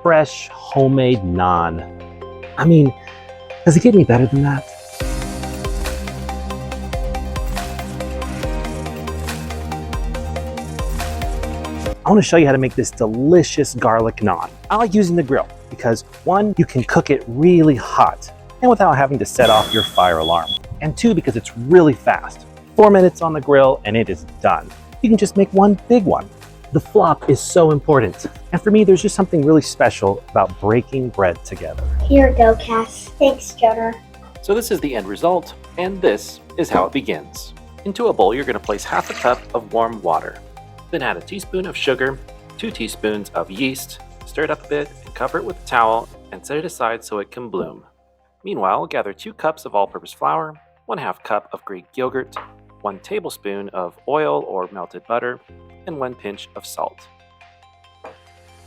fresh homemade naan. I mean, does it get any better than that? I want to show you how to make this delicious garlic naan. I like using the grill because one, you can cook it really hot and without having to set off your fire alarm. And two, because it's really fast. 4 minutes on the grill and it is done. You can just make one big one. The flop is so important. And for me, there's just something really special about breaking bread together. Here you go, Cass. Thanks, Jonah. So this is the end result, and this is how it begins. Into a bowl, you're going to place half a cup of warm water. Then add a teaspoon of sugar, 2 teaspoons of yeast, stir it up a bit, and cover it with a towel, and set it aside so it can bloom. Meanwhile, gather 2 cups of all-purpose flour, 1/2 cup of Greek yogurt, 1 tablespoon of oil or melted butter, and 1 pinch of salt.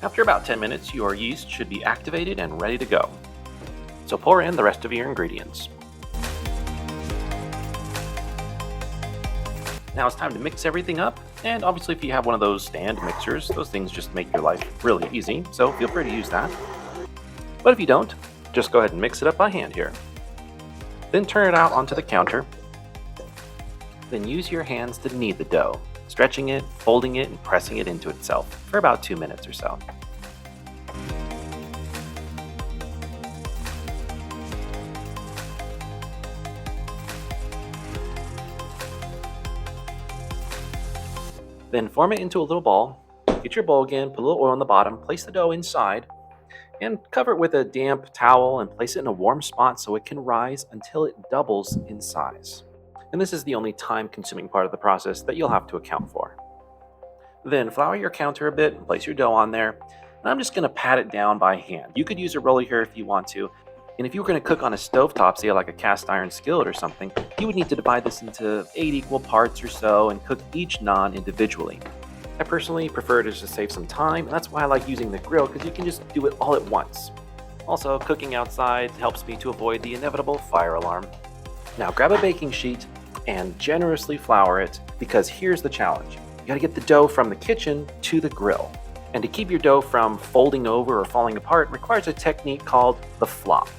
After about 10 minutes, your yeast should be activated and ready to go. So pour in the rest of your ingredients. Now it's time to mix everything up, and obviously if you have one of those stand mixers, those things just make your life really easy, so feel free to use that. But if you don't, just go ahead and mix it up by hand here. Then turn it out onto the counter. Then use your hands to knead the dough, stretching it, folding it, and pressing it into itself for about 2 minutes or so. Then form it into a little ball. Get your bowl again, put a little oil on the bottom, place the dough inside, and cover it with a damp towel and place it in a warm spot so it can rise until it doubles in size. And this is the only time-consuming part of the process that you'll have to account for. Then flour your counter a bit and place your dough on there. And I'm just going to pat it down by hand. You could use a roller here if you want to. And if you were going to cook on a stovetop, say like a cast iron skillet or something, you would need to divide this into 8 equal parts or so and cook each naan individually. I personally prefer to just save some time, and that's why I like using the grill, because you can just do it all at once. Also, cooking outside helps me to avoid the inevitable fire alarm. Now grab a baking sheet and generously flour it, because here's the challenge. You gotta get the dough from the kitchen to the grill. And to keep your dough from folding over or falling apart requires a technique called the flop.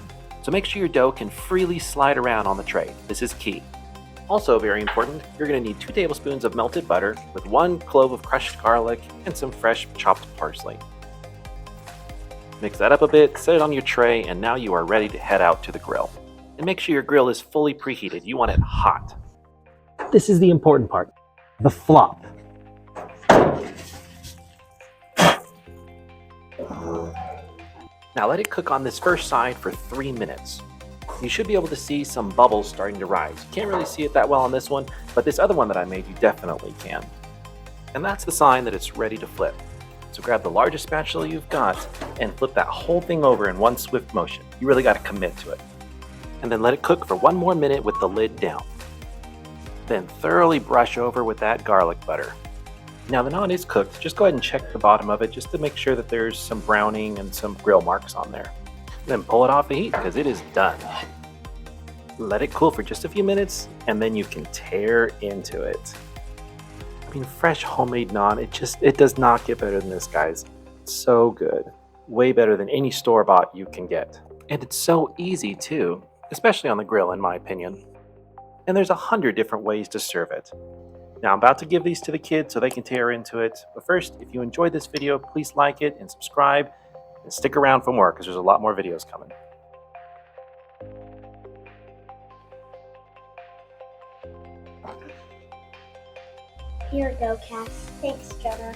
So make sure your dough can freely slide around on the tray. This is key. Also very important, you're going to need 2 tablespoons of melted butter with 1 clove of crushed garlic and some fresh chopped parsley. Mix that up a bit, set it on your tray, and now you are ready to head out to the grill. And make sure your grill is fully preheated. You want it hot. This is the important part, the flop. Now let it cook on this first side for 3 minutes. You should be able to see some bubbles starting to rise. You can't really see it that well on this one, but this other one that I made, you definitely can. And that's the sign that it's ready to flip. So grab the largest spatula you've got and flip that whole thing over in one swift motion. You really got to commit to it. And then let it cook for 1 more minute with the lid down. Then thoroughly brush over with that garlic butter. Now the naan is cooked. Just go ahead and check the bottom of it just to make sure that there's some browning and some grill marks on there. Then pull it off the heat because it is done. Let it cool for just a few minutes and then you can tear into it. I mean, fresh homemade naan, it does not get better than this, guys. It's so good. Way better than any store-bought you can get. And it's so easy too, especially on the grill in my opinion. And there's 100 different ways to serve it. Now I'm about to give these to the kids so they can tear into it. But first, if you enjoyed this video, please like it and subscribe. And stick around for more because there's a lot more videos coming. Here you go, Cass. Thanks, Jonah.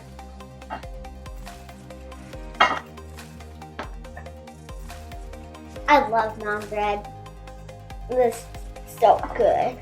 I love naan bread. This is so good.